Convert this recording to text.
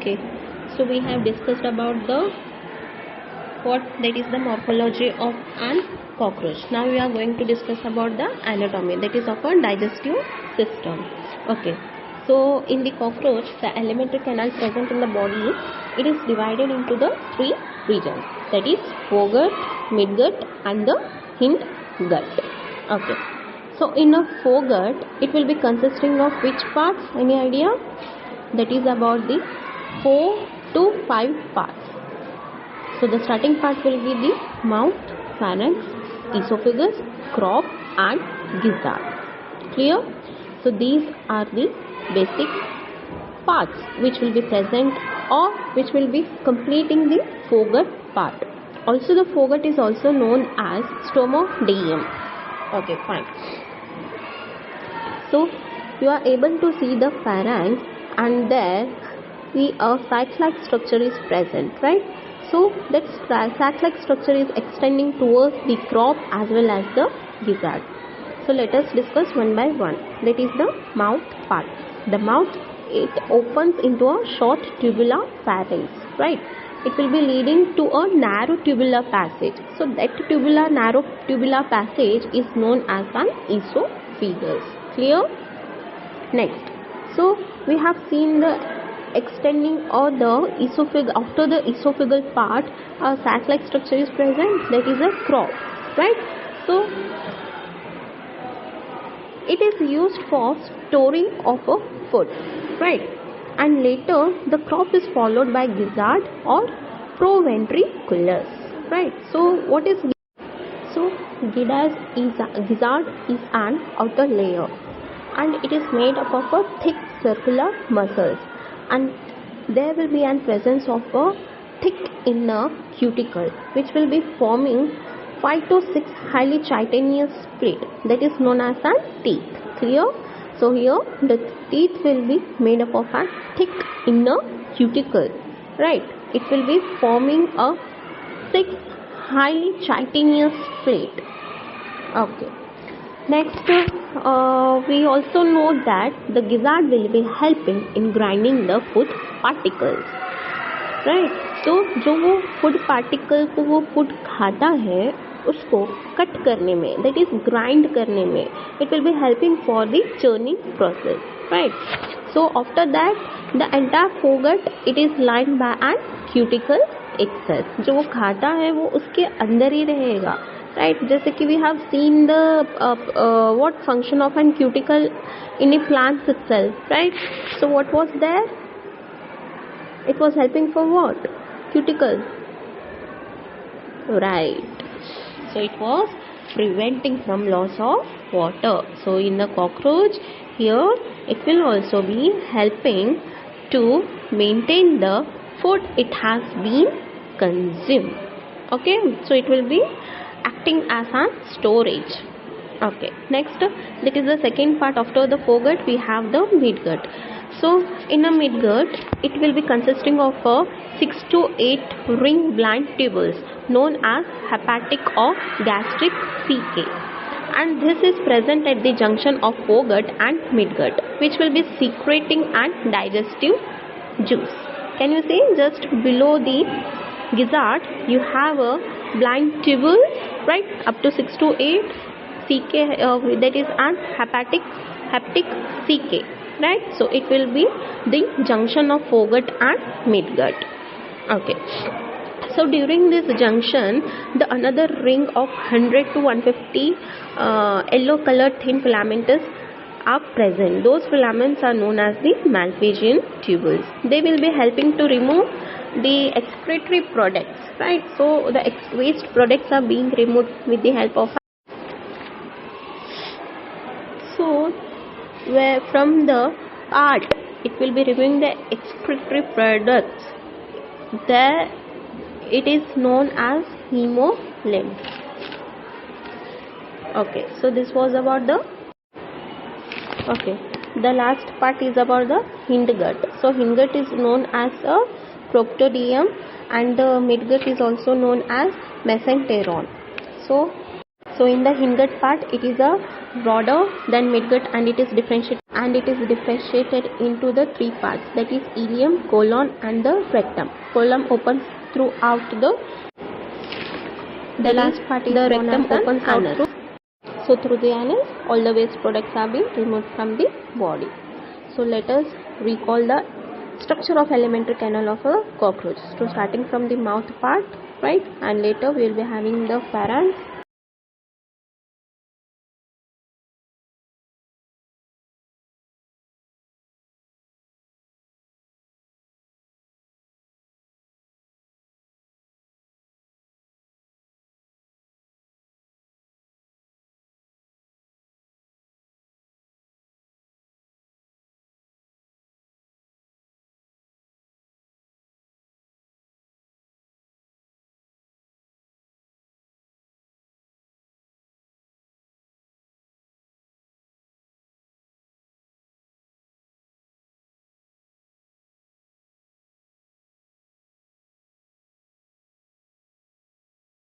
Okay, so we have discussed about the what that is the morphology of an cockroach. Now we are going to discuss about the anatomy, that is of a digestive system. Okay, so in the cockroach, the alimentary canal present in the body, it is divided into the three regions, that is foregut, midgut and the hindgut. Okay, so in a foregut, it will be consisting of which parts? Any idea? That is about the 4 to 5 parts. So the starting part will be the mouth, pharynx, esophagus, crop and gizzard. Clear? So these are the basic parts which will be present or which will be completing the foregut part. Also the foregut is also known as stomodeum. Okay, fine. So you are able to see the pharynx and there a sac-like structure is present, right? So that sac-like structure is extending towards the crop as well as the gizzard. So let us discuss one by one. That is the mouth part. The mouth, it opens into a short tubular pharynx, right? It will be leading to a narrow tubular passage. So that narrow tubular passage is known as an esophagus. Clear? Next, so we have seen the extending or the esophagus. After the esophageal part, a sac-like structure is present, that is a crop, right? So it is used for storing of a food, right? And later the crop is followed by gizzard or proventriculus, right? So what is gizzard is an outer layer and it is made up of a thick circular muscles, and there will be an presence of a thick inner cuticle which will be forming 5 to 6 highly chitinous plate, that is known as an teeth. Clear? So here the teeth will be made up of a thick inner cuticle, right? It will be forming a 6 highly chitinous plate. Okay. Next, we also know that the gizzard will be helping in grinding the food particles, right? तो जो वो food particle को वो food खाता है उसको cut करने में, that is grind करने में, it will be helping for the churning process, right? So after that the entire foregut, it is lined by an cuticle itself. जो वो खाता है वो उसके अंदर ही रहेगा, right? जैसे कि we have seen the what function of an cuticle in a plant itself, right? So what was there? It was helping for what? Cuticle, right? So it was preventing from loss of water. So in the cockroach, here it will also be helping to maintain the food it has been consumed. Okay, so it will be acting as a storage. Okay, next, that is the second part. After the foregut, we have the midgut. So in a midgut, it will be consisting of 6 to 8 ring blind tubules known as hepatic or gastric caecae, and this is present at the junction of foregut and midgut, which will be secreting and digestive juice. Can you see just below the gizzard you have a blind tubule, right, up to 6 to 8 caecae, that is an hepatic caecae, right? So it will be the junction of foregut and midgut. Okay, so during this junction the another ring of 100 to 150 yellow colored thin filamentous are present. Those filaments are known as the Malpighian tubules. They will be helping to remove the excretory products, right? So the waste products are being removed with the help of, so where from the part it will be removing the excretory products, there it is known as hemolymph. Okay, so this was about the, okay, the last part is about the hindgut. So hindgut is known as a proctodeum and the midgut is also known as mesenteron. So So in the hindgut part, it is a broader than midgut, and it is differentiated into the three parts, that is ileum, colon, and the rectum. Colon opens throughout the last part is the rectum opens out through. So through the anus, all the waste products are being removed from the body. So let us recall the structure of alimentary canal of a cockroach. So starting from the mouth part, right, and later we will be having the pharynx,